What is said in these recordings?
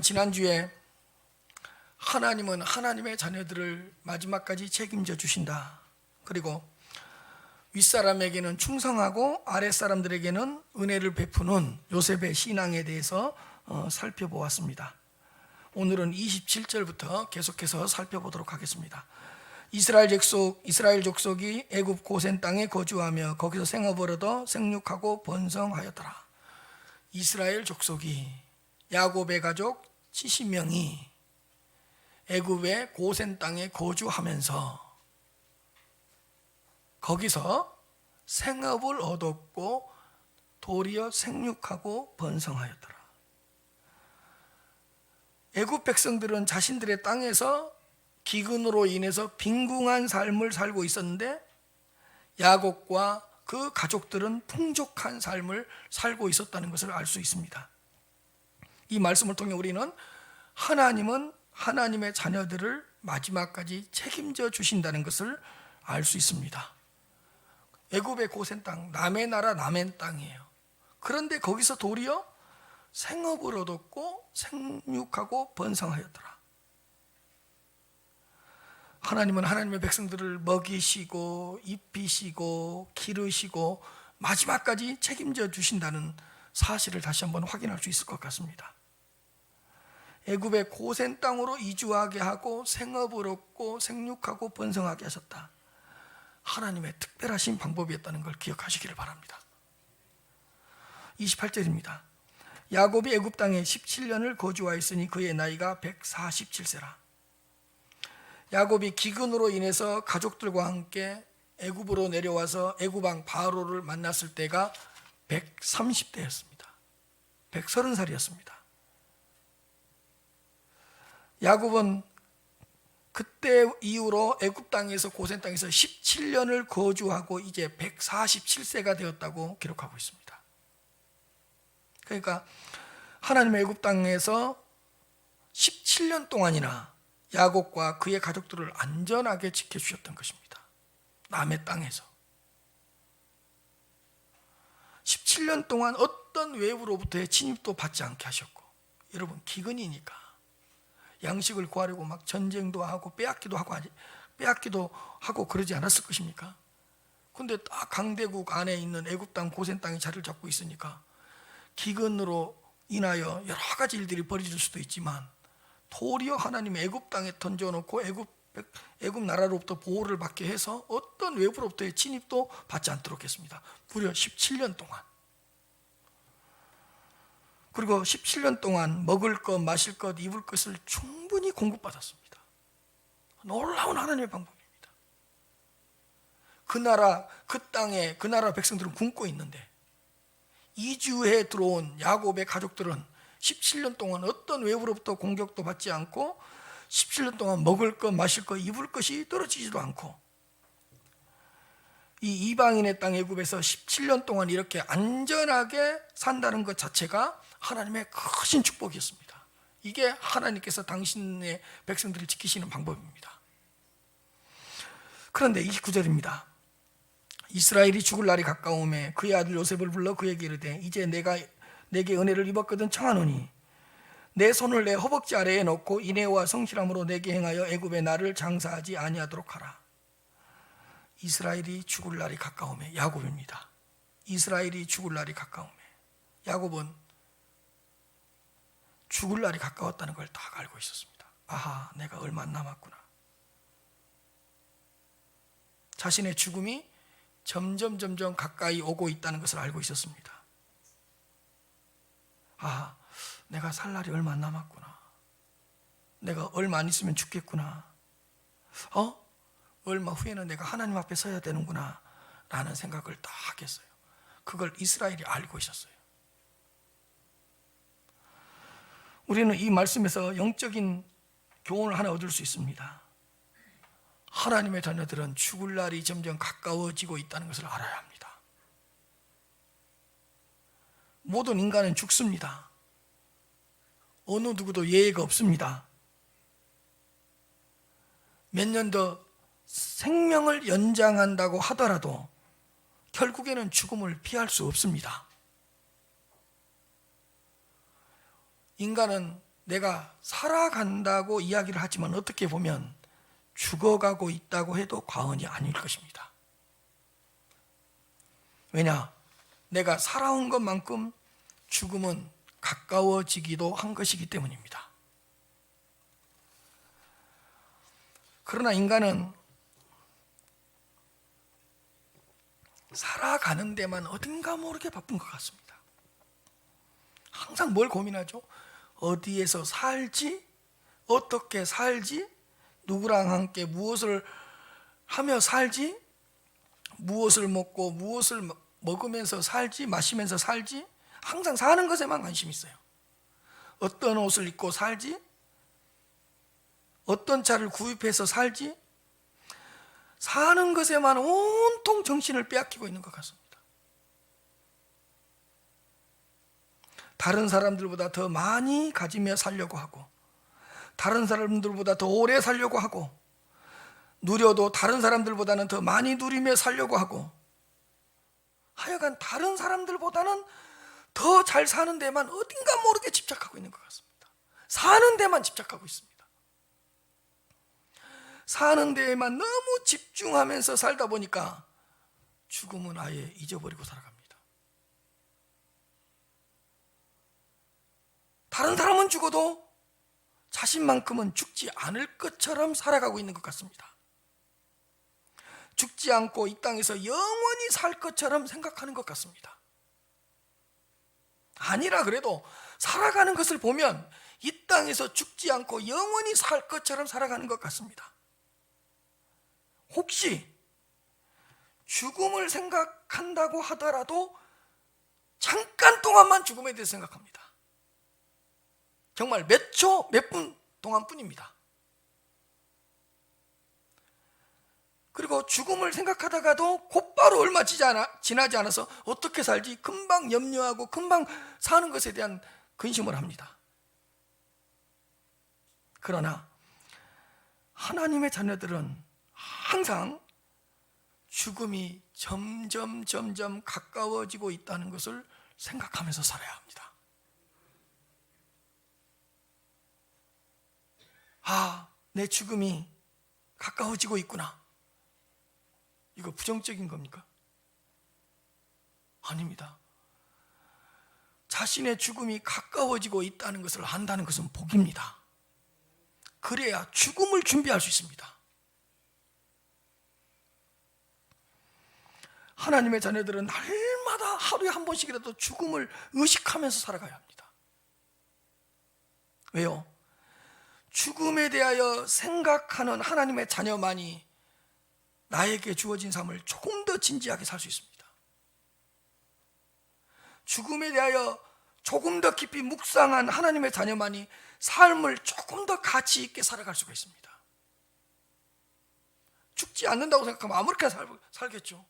우리는 지난주에 하나님은 하나님의 자녀들을 마지막까지 책임져 주신다. 그리고 윗사람에게는 충성하고 아랫사람들에게는 은혜를 베푸는 요셉의 신앙에 대해서 살펴보았습니다. 오늘은 27절부터 계속해서 살펴보도록 하겠습니다. 이스라엘 족속이 애굽 고센 땅에 거주하며 거기서 생업을 얻어 생육하고 번성하였더라. 이스라엘 족속이, 야곱의 가족 70명이 애굽의 고센 땅에 거주하면서 거기서 생업을 얻었고 도리어 생육하고 번성하였더라. 애굽 백성들은 자신들의 땅에서 기근으로 인해서 빈궁한 삶을 살고 있었는데 야곱과 그 가족들은 풍족한 삶을 살고 있었다는 것을 알 수 있습니다. 이 말씀을 통해 우리는 하나님은 하나님의 자녀들을 마지막까지 책임져 주신다는 것을 알 수 있습니다. 애굽의 고센 땅, 남의 나라 남의 땅이에요. 그런데 거기서 도리어 생업을 얻었고 생육하고 번성하였더라. 하나님은 하나님의 백성들을 먹이시고 입히시고 기르시고 마지막까지 책임져 주신다는 사실을 다시 한번 확인할 수 있을 것 같습니다. 애굽의 고센 땅으로 이주하게 하고 생업을 얻고 생육하고 번성하게 하셨다. 하나님의 특별하신 방법이었다는 걸 기억하시기를 바랍니다. 28절입니다. 야곱이 애굽 땅에 17년을 거주하였으니 그의 나이가 147세라. 야곱이 기근으로 인해서 가족들과 함께 애굽으로 내려와서 애굽 왕 바로를 만났을 때가 130대였습니다. 130살이었습니다. 야곱은 그때 이후로 애굽 땅에서 고센 땅에서 17년을 거주하고 이제 147세가 되었다고 기록하고 있습니다. 그러니까 하나님의 애굽 땅에서 17년 동안이나 야곱과 그의 가족들을 안전하게 지켜주셨던 것입니다. 남의 땅에서 17년 동안 어떤 외부로부터의 침입도 받지 않게 하셨고, 여러분 기근이니까 양식을 구하려고 막 전쟁도 하고 빼앗기도 하고 그러지 않았을 것입니까? 근데 딱 강대국 안에 있는 애굽 땅 고센 땅이 자리를 잡고 있으니까 기근으로 인하여 여러 가지 일들이 벌어질 수도 있지만 도리어 하나님의 애굽 땅에 던져놓고 애굽 나라로부터 보호를 받게 해서 어떤 외부로부터의 침입도 받지 않도록 했습니다. 무려 17년 동안. 그리고 17년 동안 먹을 것, 마실 것, 입을 것을 충분히 공급받았습니다. 놀라운 하나님의 방법입니다. 그 나라, 그 땅에 그 나라 백성들은 굶고 있는데 이주해 들어온 야곱의 가족들은 17년 동안 어떤 외부로부터 공격도 받지 않고 17년 동안 먹을 것, 마실 것, 입을 것이 떨어지지도 않고 이 이방인의 땅 애굽에서 17년 동안 이렇게 안전하게 산다는 것 자체가 하나님의 크신 축복이었습니다. 이게 하나님께서 당신의 백성들을 지키시는 방법입니다. 그런데 29절입니다. 이스라엘이 죽을 날이 가까우매 그의 아들 요셉을 불러 그에게 이르되 이제 내가 내게 은혜를 입었거든 청하노니 내 손을 내 허벅지 아래에 넣고 인애와 성실함으로 내게 행하여 애굽의 나를 장사하지 아니하도록 하라. 이스라엘이 죽을 날이 가까우매, 야곱입니다. 이스라엘이 죽을 날이 가까우매, 야곱은 죽을 날이 가까웠다는 걸 다 알고 있었습니다. 아하, 내가 얼마 안 남았구나. 자신의 죽음이 점점 가까이 오고 있다는 것을 알고 있었습니다. 아, 내가 살 날이 얼마 안 남았구나. 내가 얼마 안 있으면 죽겠구나. 얼마 후에는 내가 하나님 앞에 서야 되는구나 라는 생각을 다 하겠어요. 그걸 이스라엘이 알고 있었어요. 우리는 이 말씀에서 영적인 교훈을 하나 얻을 수 있습니다. 하나님의 자녀들은 죽을 날이 점점 가까워지고 있다는 것을 알아야 합니다. 모든 인간은 죽습니다. 어느 누구도 예외가 없습니다. 몇 년 더 생명을 연장한다고 하더라도 결국에는 죽음을 피할 수 없습니다. 인간은 내가 살아간다고 이야기를 하지만 어떻게 보면 죽어가고 있다고 해도 과언이 아닐 것입니다. 왜냐? 내가 살아온 것만큼 죽음은 가까워지기도 한 것이기 때문입니다. 그러나 인간은 살아가는 데만 어딘가 모르게 바쁜 것 같습니다. 항상 뭘 고민하죠? 어디에서 살지? 어떻게 살지? 누구랑 함께 무엇을 하며 살지? 무엇을 먹고 무엇을 먹으면서 살지? 마시면서 살지? 항상 사는 것에만 관심이 있어요. 어떤 옷을 입고 살지? 어떤 차를 구입해서 살지? 사는 것에만 온통 정신을 빼앗기고 있는 것 같습니다. 다른 사람들보다 더 많이 가지며 살려고 하고, 다른 사람들보다 더 오래 살려고 하고, 누려도 다른 사람들보다는 더 많이 누리며 살려고 하고, 하여간 다른 사람들보다는 더 잘 사는 데만 어딘가 모르게 집착하고 있는 것 같습니다. 사는 데만 집착하고 있습니다. 사는 데에만 너무 집중하면서 살다 보니까 죽음은 아예 잊어버리고 살아갑니다. 다른 사람은 죽어도 자신만큼은 죽지 않을 것처럼 살아가고 있는 것 같습니다. 죽지 않고 이 땅에서 영원히 살 것처럼 생각하는 것 같습니다. 아니라 그래도 살아가는 것을 보면 이 땅에서 죽지 않고 영원히 살 것처럼 살아가는 것 같습니다. 혹시 죽음을 생각한다고 하더라도 잠깐 동안만 죽음에 대해서 생각합니다. 정말 몇 초, 몇 분 동안 뿐입니다. 그리고 죽음을 생각하다가도 곧바로 얼마 지나지 않아서 어떻게 살지 금방 염려하고 금방 사는 것에 대한 근심을 합니다. 그러나 하나님의 자녀들은 항상 죽음이 점점 가까워지고 있다는 것을 생각하면서 살아야 합니다. 아, 내 죽음이 가까워지고 있구나. 이거 부정적인 겁니까? 아닙니다. 자신의 죽음이 가까워지고 있다는 것을 안다는 것은 복입니다. 그래야 죽음을 준비할 수 있습니다. 하나님의 자녀들은 날마다 하루에 한 번씩이라도 죽음을 의식하면서 살아가야 합니다. 왜요? 죽음에 대하여 생각하는 하나님의 자녀만이 나에게 주어진 삶을 조금 더 진지하게 살 수 있습니다. 죽음에 대하여 조금 더 깊이 묵상한 하나님의 자녀만이 삶을 조금 더 가치 있게 살아갈 수가 있습니다. 죽지 않는다고 생각하면 아무렇게나 살겠죠.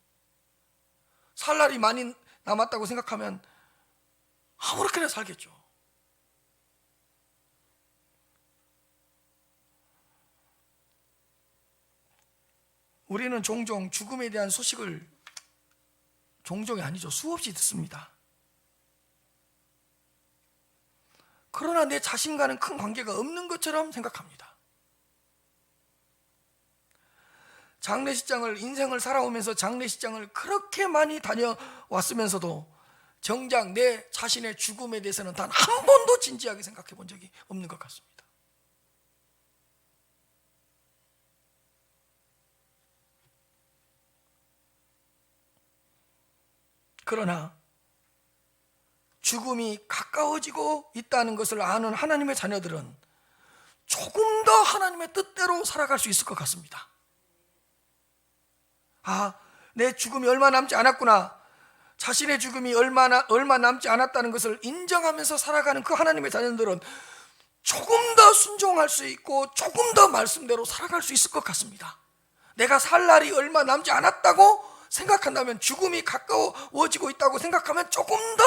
살 날이 많이 남았다고 생각하면 아무렇게나 살겠죠. 우리는 종종 죽음에 대한 소식을 종종이 아니죠. 수없이 듣습니다. 그러나 내 자신과는 큰 관계가 없는 것처럼 생각합니다. 장례식장을 인생을 살아오면서 장례식장을 그렇게 많이 다녀왔으면서도 정작 내 자신의 죽음에 대해서는 단 한 번도 진지하게 생각해 본 적이 없는 것 같습니다. 그러나 죽음이 가까워지고 있다는 것을 아는 하나님의 자녀들은 조금 더 하나님의 뜻대로 살아갈 수 있을 것 같습니다. 아, 내 죽음이 얼마 남지 않았구나. 자신의 죽음이 얼마 남지 않았다는 것을 인정하면서 살아가는 그 하나님의 자녀들은 조금 더 순종할 수 있고 조금 더 말씀대로 살아갈 수 있을 것 같습니다. 내가 살 날이 얼마 남지 않았다고 생각한다면, 죽음이 가까워지고 있다고 생각하면 조금 더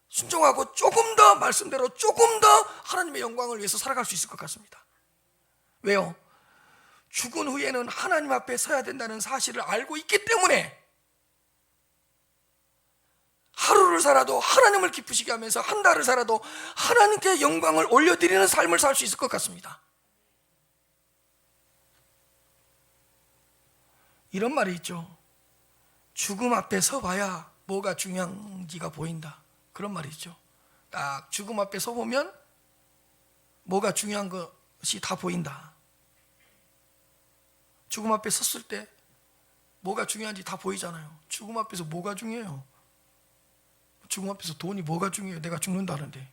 순종하고 조금 더 말씀대로 조금 더 하나님의 영광을 위해서 살아갈 수 있을 것 같습니다. 왜요? 죽은 후에는 하나님 앞에 서야 된다는 사실을 알고 있기 때문에 하루를 살아도 하나님을 기쁘시게 하면서 한 달을 살아도 하나님께 영광을 올려드리는 삶을 살 수 있을 것 같습니다. 이런 말이 있죠. 죽음 앞에 서봐야 뭐가 중요한지가 보인다. 그런 말이 있죠. 딱 죽음 앞에 서보면 뭐가 중요한 것이 다 보인다. 죽음 앞에 섰을 때 뭐가 중요한지 다 보이잖아요. 죽음 앞에서 뭐가 중요해요? 죽음 앞에서 돈이 뭐가 중요해요? 내가 죽는다는데.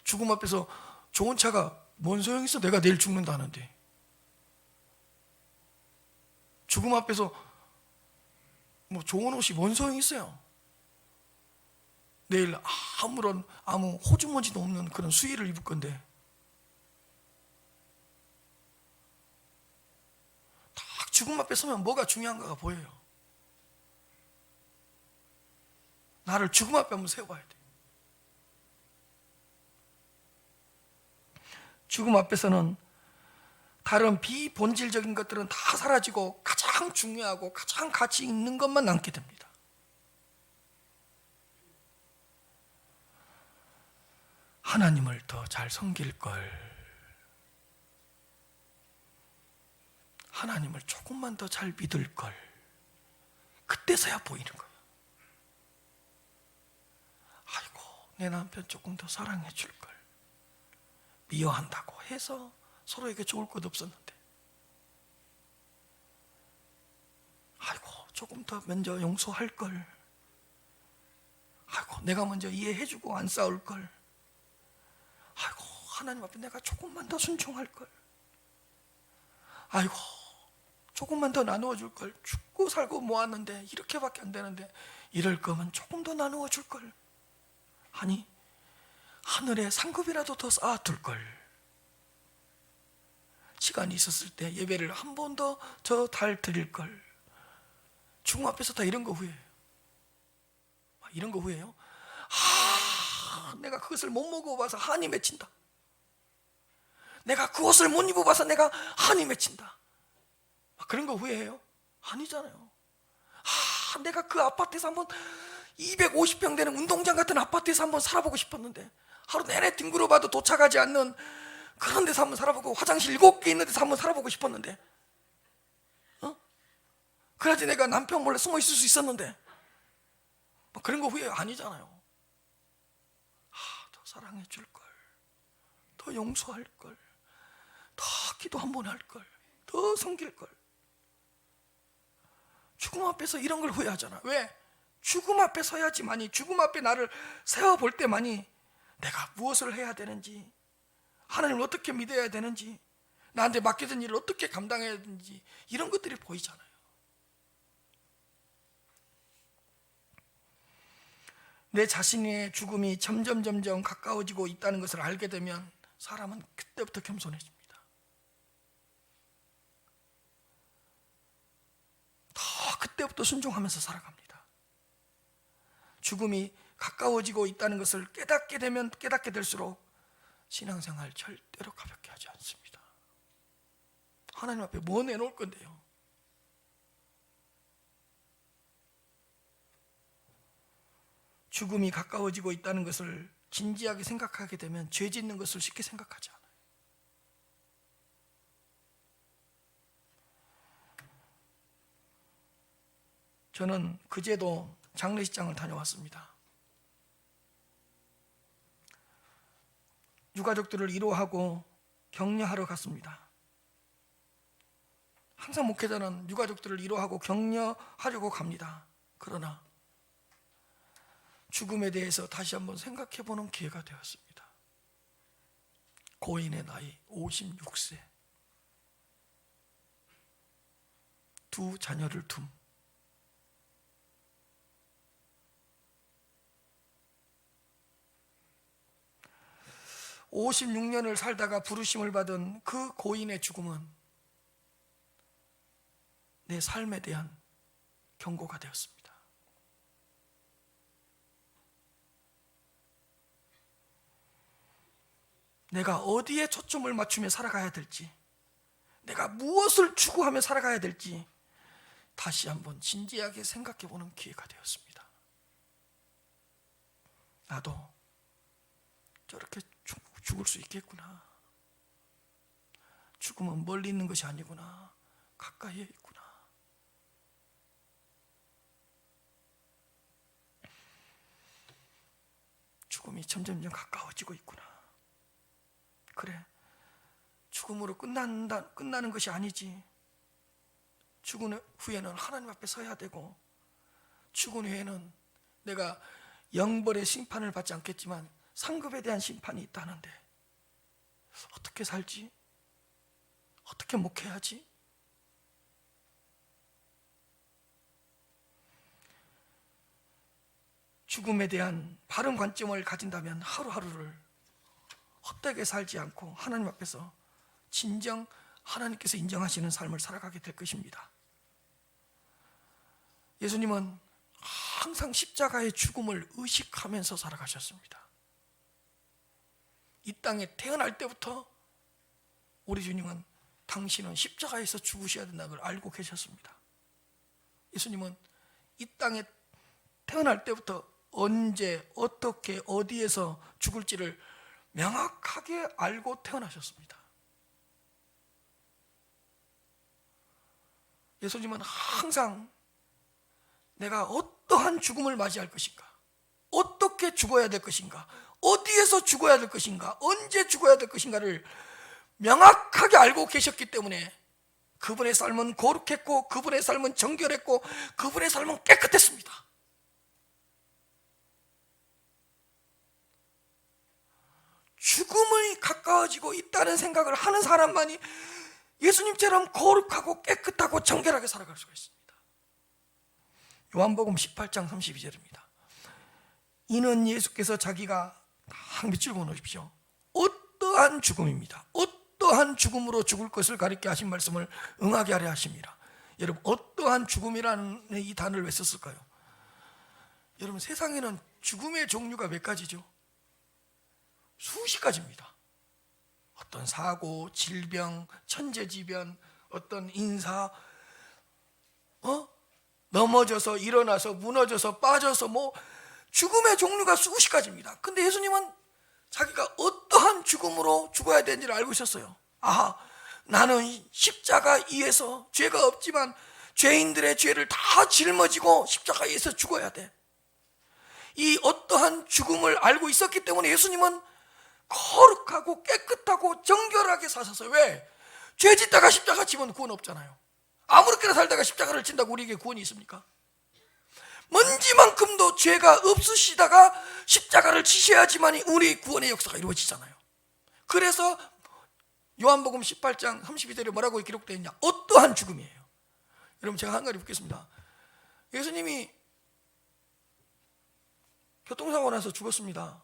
죽음 앞에서 좋은 차가 뭔 소용이 있어? 내가 내일 죽는다는데. 죽음 앞에서 뭐 좋은 옷이 뭔 소용이 있어요? 내일 아무 호주머니도 없는 그런 수의를 입을 건데. 딱 죽음 앞에 서면 뭐가 중요한가가 보여요. 나를 죽음 앞에 한번 세워봐야 돼. 죽음 앞에서는 다른 비본질적인 것들은 다 사라지고 가장 중요하고 가장 가치 있는 것만 남게 됩니다. 하나님을 더 잘 섬길 걸, 하나님을 조금만 더 잘 믿을 걸, 그때서야 보이는 거예요. 아이고, 내 남편 조금 더 사랑해 줄 걸, 미워한다고 해서 서로에게 좋을 것 없었는데, 아이고, 조금 더 먼저 용서할 걸, 아이고, 내가 먼저 이해해주고 안 싸울 걸, 아이고, 하나님 앞에 내가 조금만 더 순종할 걸, 아이고, 조금만 더 나누어 줄 걸, 죽고 살고 모았는데 이렇게밖에 안 되는데 이럴 거면 조금 더 나누어 줄 걸, 아니 하늘에 상급이라도 더 쌓아둘 걸, 시간이 있었을 때 예배를 한 번 더 저 달 드릴 걸. 죽음 앞에서 다 이런 거 후회해요. 이런 거 후회해요. 내가 그것을 못 먹어봐서 한이 맺힌다. 내가 그것을 못 입어봐서 내가 한이 맺힌다. 그런 거 후회해요? 아니잖아요. 내가 그 아파트에서 한번 250평 되는 운동장 같은 아파트에서 한번 살아보고 싶었는데, 하루 내내 뒹굴어봐도 도착하지 않는 그런 데서 한번 살아보고, 화장실 7개 있는 데서 한번 살아보고 싶었는데, 그래야지 내가 남편 몰래 숨어 있을 수 있었는데, 그런 거 후회해요? 아니잖아요. 더 사랑해 줄 걸, 더 용서할 걸, 더 기도 한 번 할 걸, 더 섬길 걸. 죽음 앞에서 이런 걸 후회하잖아. 왜? 죽음 앞에 서야지만이, 죽음 앞에 나를 세워볼 때만이 내가 무엇을 해야 되는지, 하나님을 어떻게 믿어야 되는지, 나한테 맡겨진 일을 어떻게 감당해야 되는지, 이런 것들이 보이잖아요. 내 자신의 죽음이 점점 가까워지고 있다는 것을 알게 되면 사람은 그때부터 겸손해집니다. 더 그때부터 순종하면서 살아갑니다. 죽음이 가까워지고 있다는 것을 깨닫게 되면 깨닫게 될수록 신앙생활 절대로 가볍게 하지 않습니다. 하나님 앞에 뭐 내놓을 건데요? 죽음이 가까워지고 있다는 것을 진지하게 생각하게 되면 죄 짓는 것을 쉽게 생각하지 않아요. 저는 그제도 장례식장을 다녀왔습니다. 유가족들을 위로하고 격려하러 갔습니다. 항상 목회자는 유가족들을 위로하고 격려하려고 갑니다. 그러나 죽음에 대해서 다시 한번 생각해보는 기회가 되었습니다. 고인의 나이 56세, 두 자녀를 둔 56년을 살다가 부르심을 받은 그 고인의 죽음은 내 삶에 대한 경고가 되었습니다. 내가 어디에 초점을 맞추며 살아가야 될지, 내가 무엇을 추구하며 살아가야 될지 다시 한번 진지하게 생각해 보는 기회가 되었습니다. 나도 저렇게 죽을 수 있겠구나. 죽음은 멀리 있는 것이 아니구나. 가까이에 있구나. 죽음이 점점점 가까워지고 있구나. 그래, 죽음으로 끝나는 것이 아니지. 죽은 후에는 하나님 앞에 서야 되고, 죽은 후에는 내가 영벌의 심판을 받지 않겠지만 상급에 대한 심판이 있다는데 어떻게 살지? 어떻게 목회하지? 죽음에 대한 바른 관점을 가진다면 하루하루를 헛되게 살지 않고 하나님 앞에서 진정 하나님께서 인정하시는 삶을 살아가게 될 것입니다. 예수님은 항상 십자가의 죽음을 의식하면서 살아가셨습니다. 이 땅에 태어날 때부터 우리 주님은 당신은 십자가에서 죽으셔야 된다는 걸 알고 계셨습니다. 예수님은 이 땅에 태어날 때부터 언제, 어떻게, 어디에서 죽을지를 명확하게 알고 태어나셨습니다. 예수님은 항상 내가 어떠한 죽음을 맞이할 것인가, 어떻게 죽어야 될 것인가, 어디에서 죽어야 될 것인가, 언제 죽어야 될 것인가를 명확하게 알고 계셨기 때문에 그분의 삶은 거룩했고, 그분의 삶은 정결했고, 그분의 삶은 깨끗했습니다. 죽음이 가까워지고 있다는 생각을 하는 사람만이 예수님처럼 거룩하고 깨끗하고 정결하게 살아갈 수가 있습니다. 요한복음 18장 32절입니다. 이는 예수께서 자기가 한 밑줄 그어놓으십시오. 어떠한 죽음입니다. 어떠한 죽음으로 죽을 것을 가리켜 하신 말씀을 응하게 하려 하십니다. 여러분, 어떠한 죽음이라는 이 단어를 왜 썼을까요? 여러분, 세상에는 죽음의 종류가 몇 가지죠? 수십 가지입니다. 어떤 사고, 질병, 천재지변, 어떤 인사, 넘어져서 일어나서 무너져서 빠져서 죽음의 종류가 수십 가지입니다. 근데 예수님은 자기가 어떠한 죽음으로 죽어야 되는지를 알고 있었어요. 나는 십자가 위에서 죄가 없지만 죄인들의 죄를 다 짊어지고 십자가 위에서 죽어야 돼. 이 어떠한 죽음을 알고 있었기 때문에 예수님은 거룩하고 깨끗하고 정결하게 사셨어요. 왜? 죄 짓다가 십자가 지면 구원 없잖아요. 아무렇게나 살다가 십자가를 진다고 우리에게 구원이 있습니까? 먼지만큼도 죄가 없으시다가 십자가를 지셔야지만 우리 구원의 역사가 이루어지잖아요. 그래서 요한복음 18장 32절에 뭐라고 기록되어 있냐? 어떠한 죽음이에요. 여러분, 제가 한 가지 묻겠습니다. 예수님이 교통사고 나서 죽었습니다.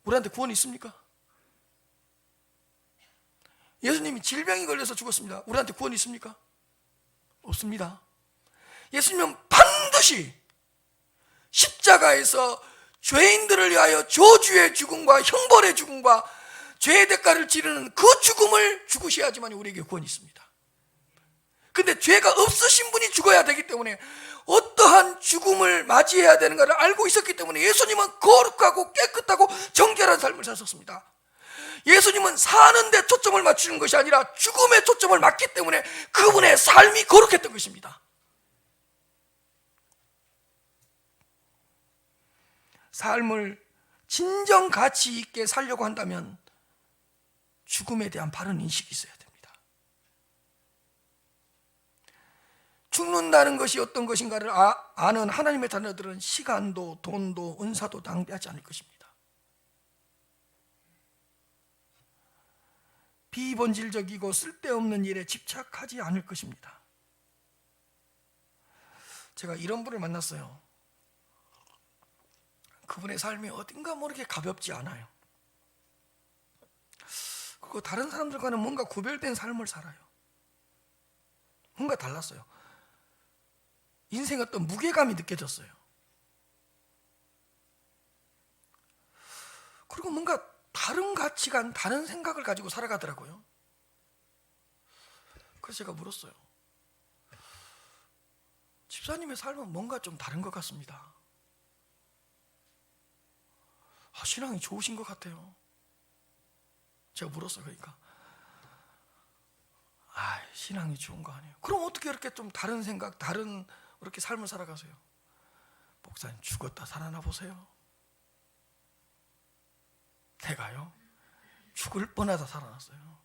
우리한테 구원이 있습니까? 예수님이 질병이 걸려서 죽었습니다. 우리한테 구원이 있습니까? 없습니다. 예수님은 반드시 십자가에서 죄인들을 위하여 저주의 죽음과 형벌의 죽음과 죄의 대가를 치르는 그 죽음을 죽으셔야지만 우리에게 구원이 있습니다. 근데 죄가 없으신 분이 죽어야 되기 때문에 어떠한 죽음을 맞이해야 되는가를 알고 있었기 때문에 예수님은 거룩하고 깨끗하고 정결한 삶을 사셨습니다. 예수님은 사는 데 초점을 맞추는 것이 아니라 죽음에 초점을 맞기 때문에 그분의 삶이 거룩했던 것입니다. 삶을 진정 가치 있게 살려고 한다면 죽음에 대한 바른 인식이 있어야 됩니다. 죽는다는 것이 어떤 것인가를 아는 하나님의 자녀들은 시간도 돈도 은사도 낭비하지 않을 것입니다. 비본질적이고 쓸데없는 일에 집착하지 않을 것입니다. 제가 이런 분을 만났어요. 그분의 삶이 어딘가 모르게 가볍지 않아요. 그리고 다른 사람들과는 뭔가 구별된 삶을 살아요. 뭔가 달랐어요. 인생의 어떤 무게감이 느껴졌어요. 그리고 뭔가 다른 가치관, 다른 생각을 가지고 살아가더라고요. 그래서 제가 물었어요. 목사님의 삶은 뭔가 좀 다른 것 같습니다. 신앙이 좋으신 것 같아요. 제가 물었어요. 그러니까 신앙이 좋은 거 아니에요. 그럼 어떻게 이렇게 좀 다른 생각, 다른 이렇게 삶을 살아가세요? 목사님 죽었다 살아나 보세요. 내가요 죽을 뻔하다 살아났어요.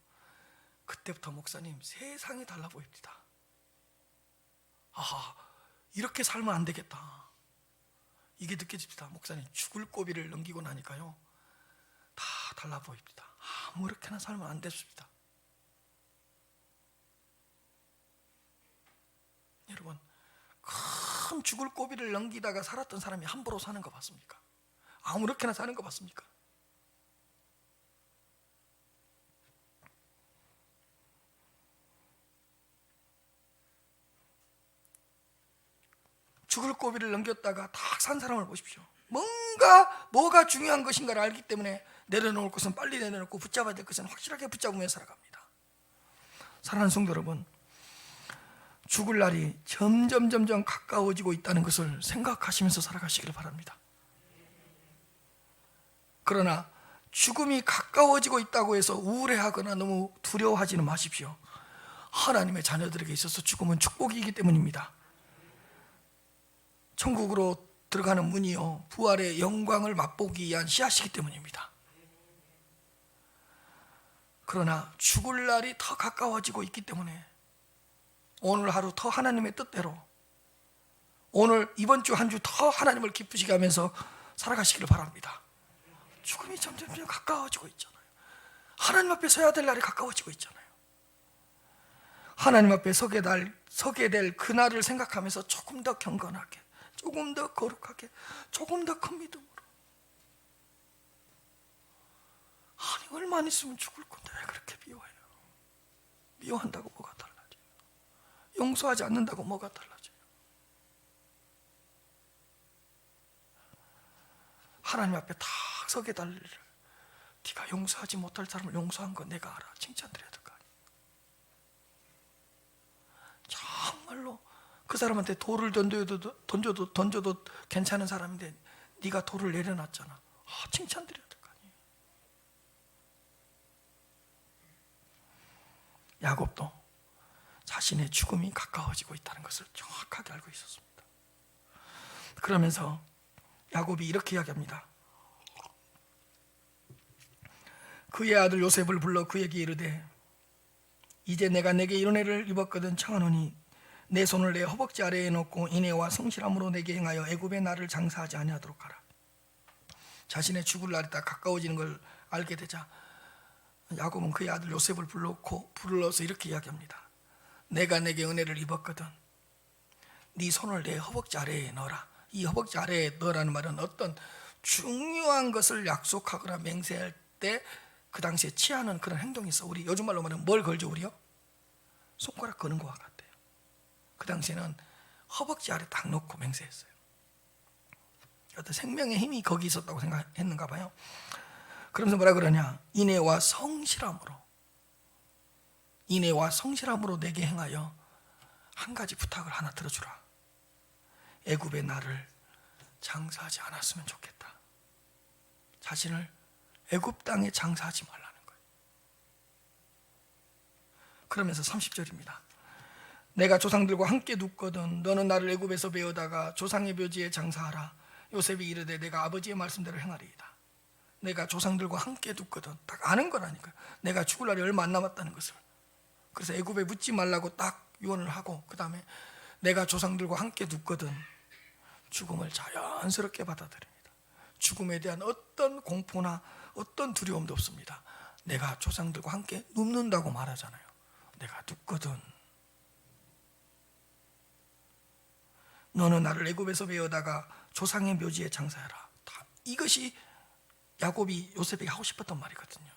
그때부터 목사님 세상이 달라 보입니다. 이렇게 살면 안 되겠다. 이게 느껴집니다. 목사님 죽을 고비를 넘기고 나니까요 다 달라 보입니다. 아무렇게나 살면 안 됐습니다. 여러분, 큰 죽을 고비를 넘기다가 살았던 사람이 함부로 사는 거 봤습니까? 아무렇게나 사는 거 봤습니까? 죽을 고비를 넘겼다가 딱 산 사람을 보십시오. 뭐가 중요한 것인가를 알기 때문에 내려놓을 것은 빨리 내려놓고 붙잡아야 될 것은 확실하게 붙잡으며 살아갑니다. 사랑하는 성도 여러분, 죽을 날이 점점 가까워지고 있다는 것을 생각하시면서 살아가시기를 바랍니다. 그러나 죽음이 가까워지고 있다고 해서 우울해하거나 너무 두려워하지는 마십시오. 하나님의 자녀들에게 있어서 죽음은 축복이기 때문입니다. 천국으로 들어가는 문이요 부활의 영광을 맛보기 위한 씨앗이기 때문입니다. 그러나 죽을 날이 더 가까워지고 있기 때문에 오늘 하루 더 하나님의 뜻대로, 오늘 이번 주 한 주 더 하나님을 기쁘시게 하면서 살아가시기를 바랍니다. 죽음이 점점 가까워지고 있잖아요. 하나님 앞에 서야 될 날이 가까워지고 있잖아요. 하나님 앞에 서게 될 그날을 생각하면서 조금 더 경건하게, 조금 더 거룩하게, 조금 더 큰 믿음으로. 얼마나 있으면 죽을 건데 왜 그렇게 미워해요? 미워한다고 뭐가 달라져요? 용서하지 않는다고 뭐가 달라져요? 하나님 앞에 딱 서게 될 일을, 네가 용서하지 못할 사람을 용서한 거 내가 알아, 칭찬드려야 될 거 아니에요? 정말로 그 사람한테 돌을 던져도 괜찮은 사람인데 네가 돌을 내려놨잖아. 칭찬드려야 될 거 아니에요? 야곱도 자신의 죽음이 가까워지고 있다는 것을 정확하게 알고 있었습니다. 그러면서 야곱이 이렇게 이야기합니다. 그의 아들 요셉을 불러 그에게 이르되 이제 내가 내게 이런 애를 입었거든 청하노니 내 손을 내 허벅지 아래에 놓고 인애와 성실함으로 내게 행하여 애굽의 나를 장사하지 아니하도록 하라. 자신의 죽을 날이 다 가까워지는 걸 알게 되자 야곱은 그의 아들 요셉을 불러서 이렇게 이야기합니다. 내가 내게 은혜를 입었거든 네 손을 내 허벅지 아래에 넣어라. 이 허벅지 아래에 넣으라는 말은 어떤 중요한 것을 약속하거나 맹세할 때 그 당시에 취하는 그런 행동이 있어. 우리 요즘 말로 말하면 뭘 걸죠? 우리요? 손가락 거는 것과 같아요. 그 당시에는 허벅지 아래 딱 놓고 맹세했어요. 어떤 생명의 힘이 거기 있었다고 생각했는가 봐요. 그러면서 뭐라 그러냐? 인애와 성실함으로 내게 행하여 한 가지 부탁을 하나 들어주라. 애굽의 나를 장사하지 않았으면 좋겠다. 자신을 애굽 땅에 장사하지 말라는 거예요. 그러면서 30절입니다. 내가 조상들과 함께 눕거든 너는 나를 애굽에서 배우다가 조상의 묘지에 장사하라. 요셉이 이르되 내가 아버지의 말씀대로 행하리이다. 내가 조상들과 함께 눕거든. 딱 아는 거라니까요. 내가 죽을 날이 얼마 안 남았다는 것을. 그래서 애굽에 묻지 말라고 딱 유언을 하고 그 다음에 내가 조상들과 함께 눕거든 죽음을 자연스럽게 받아들입니다. 죽음에 대한 어떤 공포나 어떤 두려움도 없습니다. 내가 조상들과 함께 눕는다고 말하잖아요. 내가 눕거든. 너는 나를 애굽에서 배우다가 조상의 묘지에 장사해라. 이것이 야곱이 요셉에게 하고 싶었던 말이거든요.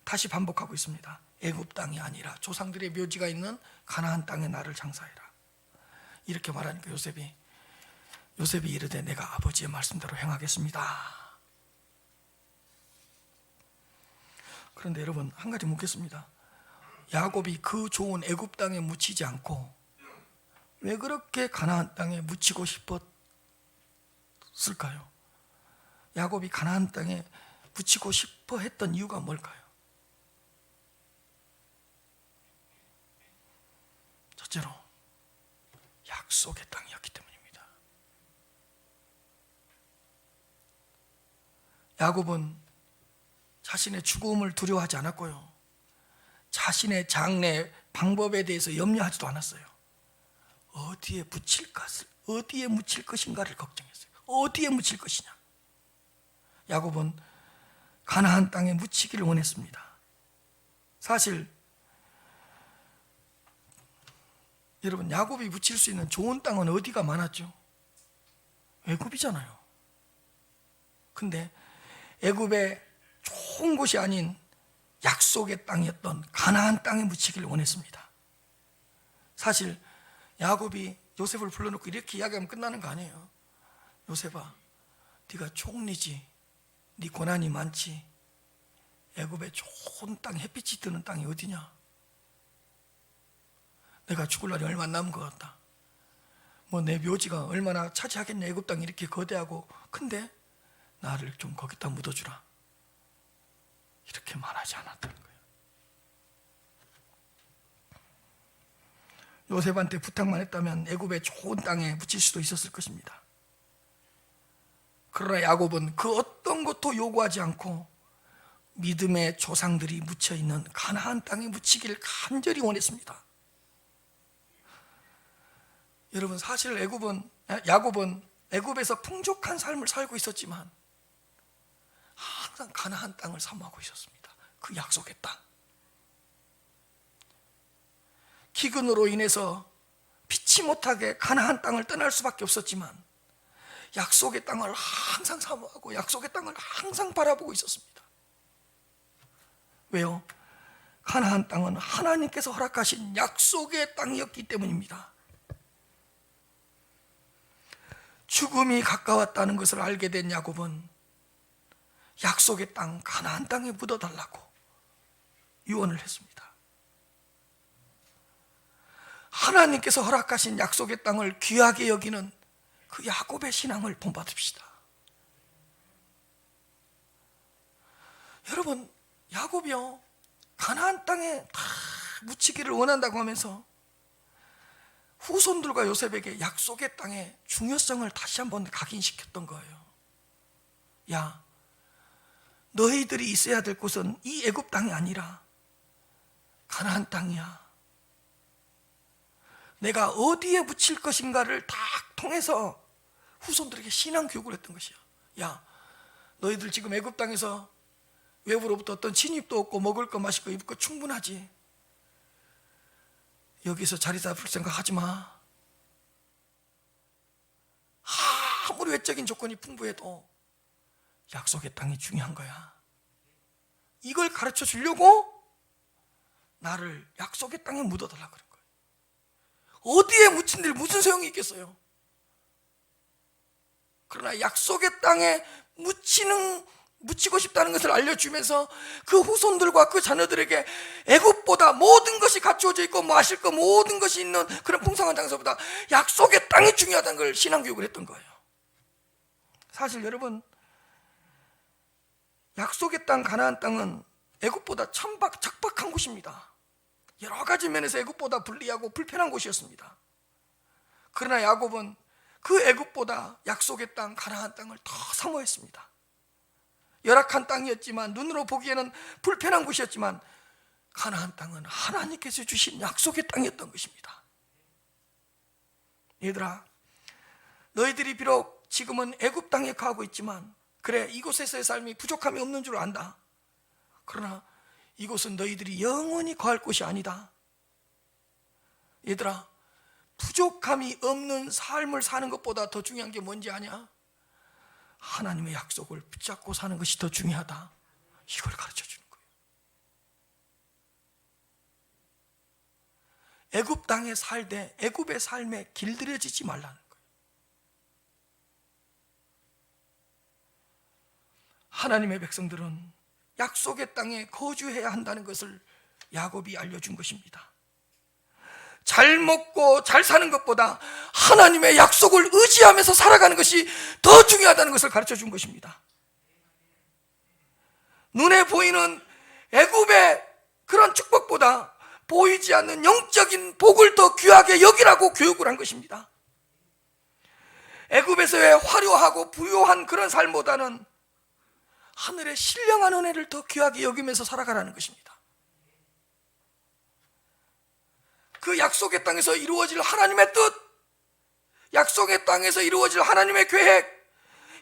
다시 반복하고 있습니다. 애굽 땅이 아니라 조상들의 묘지가 있는 가나안 땅에 나를 장사해라. 이렇게 말하니까 요셉이 이르되 내가 아버지의 말씀대로 행하겠습니다. 그런데 여러분 한 가지 묻겠습니다. 야곱이 그 좋은 애굽 땅에 묻히지 않고 왜 그렇게 가나안 땅에 묻히고 싶었을까요? 야곱이 가나안 땅에 묻히고 싶어 했던 이유가 뭘까요? 첫째로 약속의 땅이었기 때문입니다. 야곱은 자신의 죽음을 두려워하지 않았고요, 자신의 장래 방법에 대해서 염려하지도 않았어요. 어디에 묻힐 것인가를 걱정했어요. 어디에 묻힐 것이냐. 야곱은 가나안 땅에 묻히기를 원했습니다. 사실 여러분, 야곱이 묻힐 수 있는 좋은 땅은 어디가 많았죠? 애굽이잖아요. 근데 애굽의 좋은 곳이 아닌 약속의 땅이었던 가나안 땅에 묻히기를 원했습니다. 사실 야곱이 요셉을 불러놓고 이렇게 이야기하면 끝나는 거 아니에요. 요셉아, 네가 총리지, 네 고난이 많지, 애굽의 좋은 땅, 햇빛이 드는 땅이 어디냐? 내가 죽을 날이 얼마 안 남은 것 같다. 뭐 내 묘지가 얼마나 차지하겠냐, 애굽 땅이 이렇게 거대하고 큰데 나를 좀 거기다 묻어주라. 이렇게 말하지 않았다는 거예요. 요셉한테 부탁만 했다면 애굽의 좋은 땅에 묻힐 수도 있었을 것입니다. 그러나 야곱은 그 어떤 것도 요구하지 않고 믿음의 조상들이 묻혀있는 가나안 땅에 묻히기를 간절히 원했습니다. 여러분, 사실 야곱은 애굽에서 풍족한 삶을 살고 있었지만 항상 가나안 땅을 사모하고 있었습니다. 그 약속의 땅. 기근으로 인해서 피치 못하게 가나안 땅을 떠날 수밖에 없었지만 약속의 땅을 항상 사모하고 약속의 땅을 항상 바라보고 있었습니다. 왜요? 가나안 땅은 하나님께서 허락하신 약속의 땅이었기 때문입니다. 죽음이 가까웠다는 것을 알게 된 야곱은 약속의 땅 가나안 땅에 묻어달라고 유언을 했습니다. 하나님께서 허락하신 약속의 땅을 귀하게 여기는 그 야곱의 신앙을 본받읍시다. 여러분, 야곱이요, 가나안 땅에 다 묻히기를 원한다고 하면서 후손들과 요셉에게 약속의 땅의 중요성을 다시 한번 각인시켰던 거예요. 야, 너희들이 있어야 될 곳은 이 애굽 땅이 아니라 가나안 땅이야. 내가 어디에 묻힐 것인가를 딱 통해서 후손들에게 신앙 교육을 했던 것이야. 야, 너희들 지금 애굽 땅에서 외부로부터 어떤 침입도 없고 먹을 거 마실 거 입을 거 충분하지. 여기서 자리 잡을 생각하지 마. 아무리 외적인 조건이 풍부해도 약속의 땅이 중요한 거야. 이걸 가르쳐 주려고 나를 약속의 땅에 묻어달라 그런 거예요. 어디에 묻힌 일 무슨 소용이 있겠어요? 그러나 약속의 땅에 묻히고 싶다는 것을 알려주면서 그 후손들과 그 자녀들에게 애굽보다 모든 것이 갖추어져 있고 마실 거 모든 것이 있는 그런 풍성한 장소보다 약속의 땅이 중요하다는 걸 신앙교육을 했던 거예요. 사실 여러분, 약속의 땅 가나안 땅은 애굽보다 척박한 곳입니다. 여러 가지 면에서 애굽보다 불리하고 불편한 곳이었습니다. 그러나 야곱은 그 애굽보다 약속의 땅 가나안 땅을 더 사모했습니다. 열악한 땅이었지만, 눈으로 보기에는 불편한 곳이었지만 가나안 땅은 하나님께서 주신 약속의 땅이었던 것입니다. 얘들아, 너희들이 비록 지금은 애굽 땅에 거하고 있지만, 그래, 이곳에서의 삶이 부족함이 없는 줄 안다. 그러나 이곳은 너희들이 영원히 거할 곳이 아니다. 얘들아, 부족함이 없는 삶을 사는 것보다 더 중요한 게 뭔지 아냐? 하나님의 약속을 붙잡고 사는 것이 더 중요하다. 이걸 가르쳐 주는 거예요. 애굽 땅에 살되 애굽의 삶에 길들여지지 말라는 거예요. 하나님의 백성들은 약속의 땅에 거주해야 한다는 것을 야곱이 알려준 것입니다. 잘 먹고 잘 사는 것보다 하나님의 약속을 의지하면서 살아가는 것이 더 중요하다는 것을 가르쳐 준 것입니다. 눈에 보이는 애굽의 그런 축복보다 보이지 않는 영적인 복을 더 귀하게 여기라고 교육을 한 것입니다. 애굽에서의 화려하고 부유한 그런 삶보다는 하늘의 신령한 은혜를 더 귀하게 여기면서 살아가라는 것입니다. 그 약속의 땅에서 이루어질 하나님의 뜻, 약속의 땅에서 이루어질 하나님의 계획,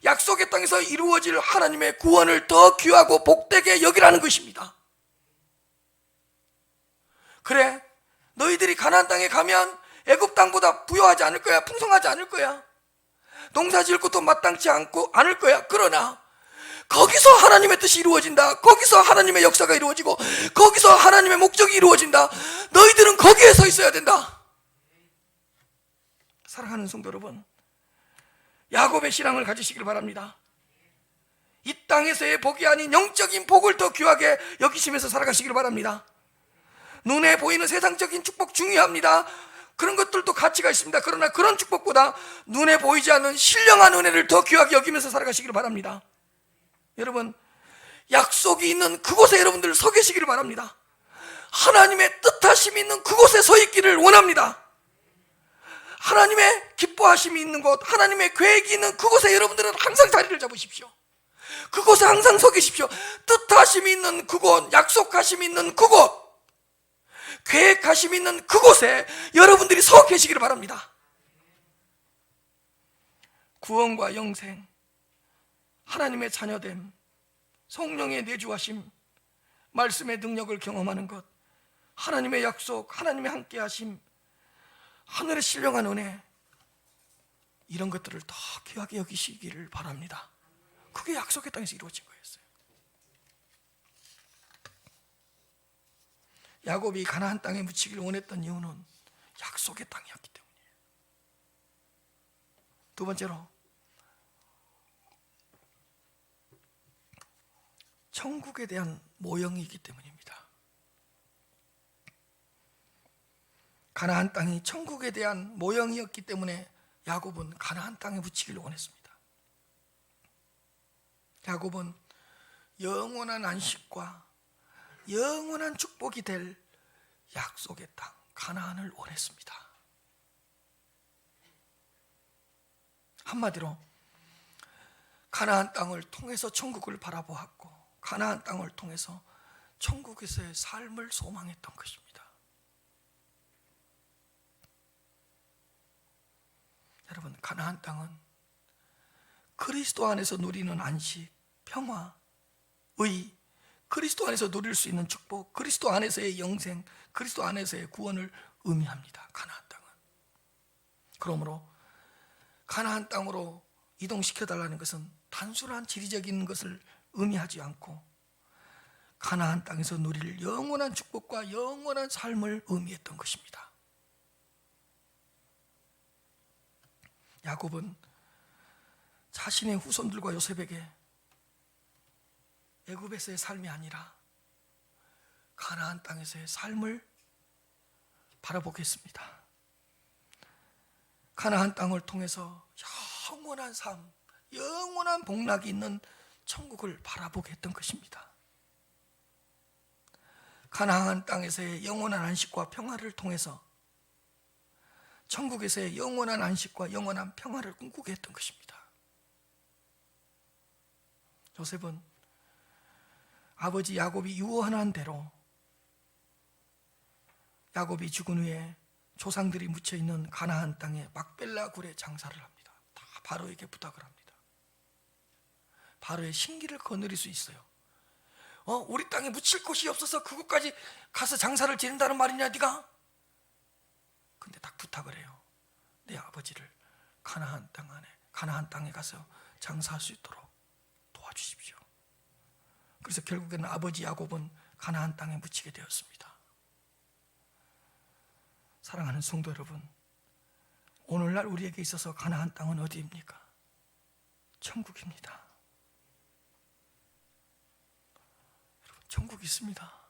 약속의 땅에서 이루어질 하나님의 구원을 더 귀하고 복되게 여기라는 것입니다. 그래, 너희들이 가나안 땅에 가면 애굽 땅보다 부유하지 않을 거야, 풍성하지 않을 거야, 농사 지을 것도 마땅치 않을 거야. 그러나 거기서 하나님의 뜻이 이루어진다. 거기서 하나님의 역사가 이루어지고 거기서 하나님의 목적이 이루어진다. 너희들은 거기에 서 있어야 된다. 사랑하는 성도 여러분, 야곱의 신앙을 가지시길 바랍니다. 이 땅에서의 복이 아닌 영적인 복을 더 귀하게 여기시면서 살아가시길 바랍니다. 눈에 보이는 세상적인 축복 중요합니다. 그런 것들도 가치가 있습니다. 그러나 그런 축복보다 눈에 보이지 않는 신령한 은혜를 더 귀하게 여기면서 살아가시길 바랍니다. 여러분, 약속이 있는 그곳에 여러분들 서 계시기를 바랍니다. 하나님의 뜻하심이 있는 그곳에 서 있기를 원합니다. 하나님의 기뻐하심이 있는 곳, 하나님의 계획이 있는 그곳에 여러분들은 항상 자리를 잡으십시오. 그곳에 항상 서 계십시오. 뜻하심이 있는 그곳, 약속하심이 있는 그곳, 계획하심이 있는 그곳에 여러분들이 서 계시기를 바랍니다. 구원과 영생, 하나님의 자녀됨, 성령의 내주하심, 말씀의 능력을 경험하는 것, 하나님의 약속, 하나님의 함께하심, 하늘의 신령한 은혜, 이런 것들을 더 귀하게 여기시기를 바랍니다. 그게 약속의 땅에서 이루어진 거였어요. 야곱이 가나안 땅에 묻히기를 원했던 이유는 약속의 땅이었기 때문이에요. 두 번째로, 천국에 대한 모형이기 때문입니다. 가나안 땅이 천국에 대한 모형이었기 때문에 야곱은 가나안 땅에 묻히기를 원했습니다. 야곱은 영원한 안식과 영원한 축복이 될 약속의 땅 가나안을 원했습니다. 한마디로 가나안 땅을 통해서 천국을 바라보았고 가나안 땅을 통해서 천국에서의 삶을 소망했던 것입니다. 여러분, 가나안 땅은 그리스도 안에서 누리는 안식, 평화, 의, 그리스도 안에서 누릴 수 있는 축복, 그리스도 안에서의 영생, 그리스도 안에서의 구원을 의미합니다. 가나안 땅은. 그러므로 가나안 땅으로 이동시켜달라는 것은 단순한 지리적인 것을 의미하지 않고 가나안 땅에서 누릴 영원한 축복과 영원한 삶을 의미했던 것입니다. 야곱은 자신의 후손들과 요셉에게 애굽에서의 삶이 아니라 가나안 땅에서의 삶을 바라보겠습니다. 가나안 땅을 통해서 영원한 삶, 영원한 복락이 있는 천국을 바라보게 했던 것입니다. 가나안 땅에서의 영원한 안식과 평화를 통해서 천국에서의 영원한 안식과 영원한 평화를 꿈꾸게 했던 것입니다. 요셉은 아버지 야곱이 유언한 대로 야곱이 죽은 후에 조상들이 묻혀있는 가나안 땅에 막벨라 굴에 장사를 합니다. 다 바로에게 부탁을 합니다. 바로의 신기를 거느릴 수 있어요. 우리 땅에 묻힐 곳이 없어서 그곳까지 가서 장사를 지낸다는 말이냐 네가? 근데 딱 부탁을 해요. 내 아버지를 가나안 땅에 가서 장사할 수 있도록 도와주십시오. 그래서 결국에는 아버지 야곱은 가나안 땅에 묻히게 되었습니다. 사랑하는 성도 여러분, 오늘날 우리에게 있어서 가나안 땅은 어디입니까? 천국입니다. 여러분, 천국이 있습니다.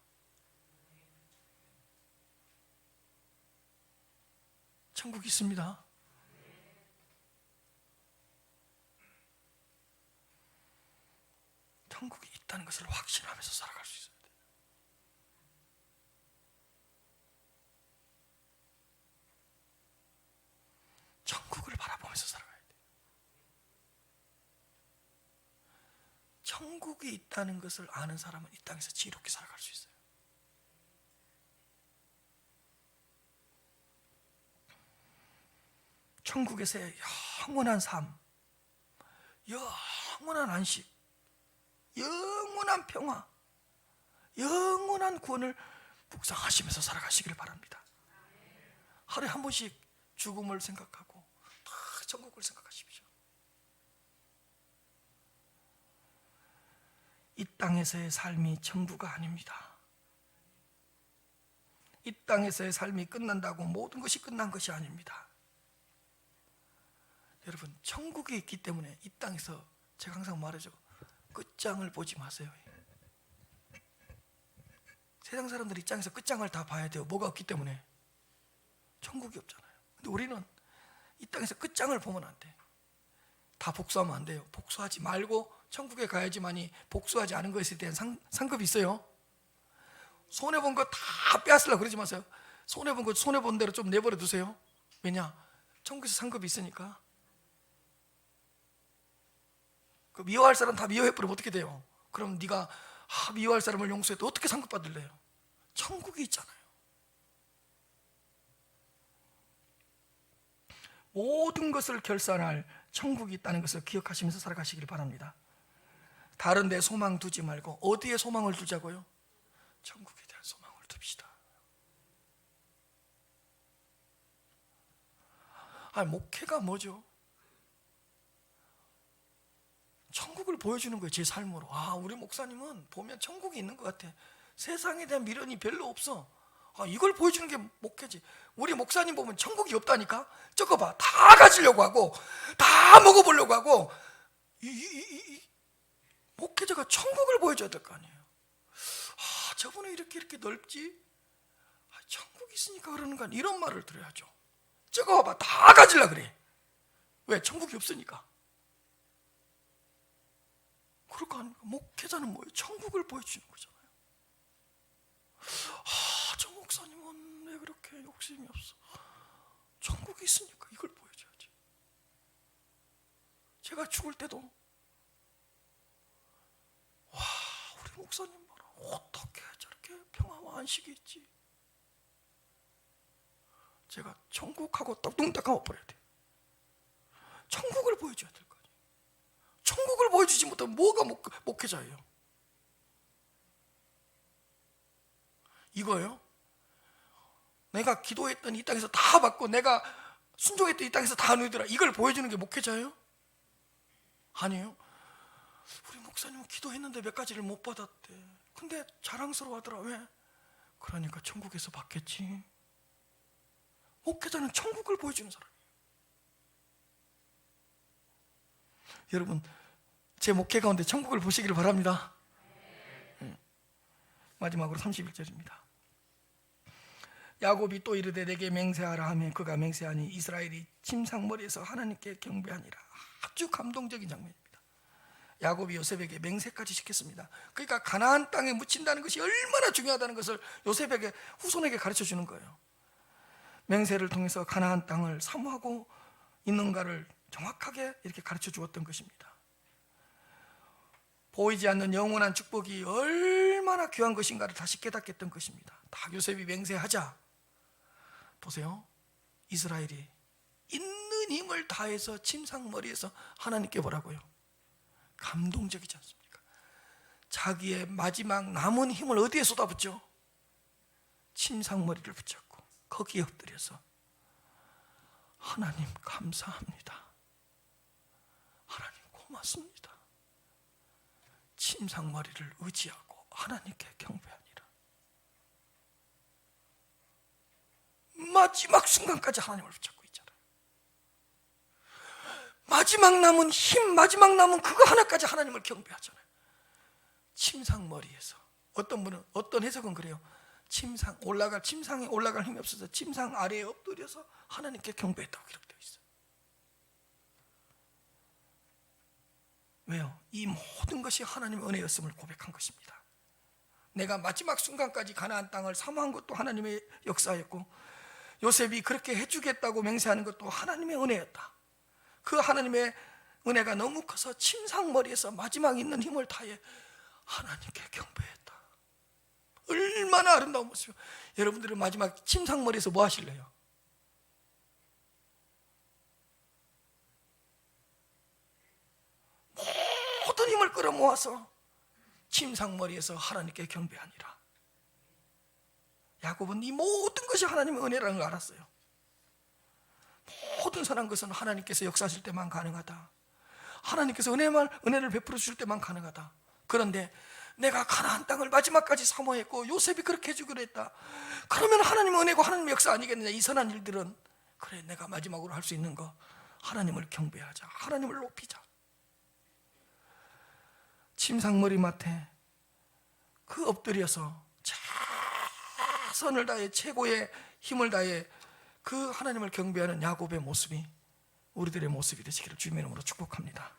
천국이 있습니다. 천국이 있다는 것을 확신하면서 살아갈 수 있어야 돼요. 천국을 바라보면서 살아가야 돼요. 천국이 있다는 것을 아는 사람은 이 땅에서 지혜롭게 살아갈 수 있어요. 천국에서의 영원한 삶, 영원한 안식, 영원한 평화, 영원한 구원을 묵상하시면서 살아가시기를 바랍니다. 하루에 한 번씩 죽음을 생각하고 다 천국을 생각하십시오. 이 땅에서의 삶이 전부가 아닙니다. 이 땅에서의 삶이 끝난다고 모든 것이 끝난 것이 아닙니다. 여러분, 천국이 있기 때문에 이 땅에서 제가 항상 말하죠. 끝장을 보지 마세요. 세상 사람들 입장에서 끝장을 다 봐야 돼요. 뭐가 없기 때문에. 천국이 없잖아요. 근데 우리는 이 땅에서 끝장을 보면 안 돼. 다 복수하면 안 돼요. 복수하지 말고 천국에 가야지만이 복수하지 않은 것에 대한 상급이 있어요. 손해본 거 다 빼앗으려고 그러지 마세요. 손해본 거 손해본 대로 좀 내버려 두세요. 왜냐? 천국에서 상급이 있으니까. 그 미워할 사람 다 미워해버리면 어떻게 돼요? 그럼 네가 미워할 사람을 용서해도 어떻게 상급 받을래요? 천국이 있잖아요. 모든 것을 결산할 천국이 있다는 것을 기억하시면서 살아가시길 바랍니다. 다른 데 소망 두지 말고 어디에 소망을 두자고요? 천국에 대한 소망을 둡시다. 목회가 뭐죠? 천국을 보여주는 거예요. 제 삶으로. 우리 목사님은 보면 천국이 있는 것 같아. 세상에 대한 미련이 별로 없어. 이걸 보여주는 게 목회지. 우리 목사님 보면 천국이 없다니까. 저거 봐, 다 가지려고 하고 다 먹어보려고 하고. 목회자가 천국을 보여줘야 될 거 아니에요. 저분은 이렇게 넓지. 천국이 있으니까 그러는 거 아니야. 이런 말을 들어야죠. 저거 봐봐, 다 가지려고 그래. 왜? 천국이 없으니까. 그럴 거 아닙니까? 목회자는 뭐예요? 천국을 보여주는 거잖아요. 저 목사님은 왜 그렇게 욕심이 없어? 천국이 있으니까 이걸 보여줘야지. 제가 죽을 때도 우리 목사님 봐라, 어떻게 저렇게 평화와 안식이 있지? 제가 천국하고 뚱딱 감아버려야 돼. 천국을 보여줘야 될 거 아니에요. 천국을 보여주지 못하면 뭐가 목회자예요? 이거예요? 내가 기도했던 이 땅에서 다 받고 내가 순종했던 이 땅에서 다 누리더라, 이걸 보여주는 게 목회자예요? 아니에요. 우리 목사님은 기도했는데 몇 가지를 못 받았대. 근데 자랑스러워하더라. 왜? 그러니까 천국에서 받겠지. 목회자는 천국을 보여주는 사람이에요. 여러분, 제 목회 가운데 천국을 보시기를 바랍니다. 마지막으로 31절입니다. 야곱이 또 이르되 내게 맹세하라 하며 그가 맹세하니 이스라엘이 침상머리에서 하나님께 경배하니라. 아주 감동적인 장면입니다. 야곱이 요셉에게 맹세까지 시켰습니다. 그러니까 가나안 땅에 묻힌다는 것이 얼마나 중요하다는 것을 요셉에게, 후손에게 가르쳐 주는 거예요. 맹세를 통해서 가나안 땅을 사모하고 있는가를 정확하게 이렇게 가르쳐 주었던 것입니다. 보이지 않는 영원한 축복이 얼마나 귀한 것인가를 다시 깨닫게 했던 것입니다. 다 요셉이 맹세하자, 보세요, 이스라엘이 있는 힘을 다해서 침상머리에서 하나님께 뭐라고요? 감동적이지 않습니까? 자기의 마지막 남은 힘을 어디에 쏟아붓죠? 침상머리를 붙잡고 거기에 엎드려서 하나님 감사합니다, 하나님 고맙습니다, 침상머리를 의지하고 하나님께 경배하니라. 마지막 순간까지 하나님을 붙잡고 있잖아요. 마지막 남은 힘, 마지막 남은 그거 하나까지 하나님을 경배하잖아요. 침상머리에서. 어떤 분은, 어떤 해석은 그래요. 침상에 올라갈 힘이 없어서 침상 아래에 엎드려서 하나님께 경배했다고 기록되어 있어요. 왜요? 이 모든 것이 하나님의 은혜였음을 고백한 것입니다. 내가 마지막 순간까지 가나안 땅을 사모한 것도 하나님의 역사였고, 요셉이 그렇게 해주겠다고 맹세하는 것도 하나님의 은혜였다. 그 하나님의 은혜가 너무 커서 침상머리에서 마지막 있는 힘을 다해 하나님께 경배했다. 얼마나 아름다운 모습이에요. 여러분들은 마지막 침상머리에서 뭐 하실래요? 모든 힘을 끌어모아서 침상머리에서 하나님께 경배하니라. 야곱은 이 모든 것이 하나님의 은혜라는 걸 알았어요. 모든 선한 것은 하나님께서 역사하실 때만 가능하다. 하나님께서 은혜를 베풀어 주실 때만 가능하다. 그런데 내가 가나안 땅을 마지막까지 사모했고 요셉이 그렇게 해주기로 했다. 그러면 하나님의 은혜고 하나님의 역사 아니겠느냐. 이 선한 일들은 그래, 내가 마지막으로 할 수 있는 거 하나님을 경배하자, 하나님을 높이자. 침상머리맡에 그 엎드려서 최선을 다해 최고의 힘을 다해 그 하나님을 경배하는 야곱의 모습이 우리들의 모습이 되시기를 주님의 이름으로 축복합니다.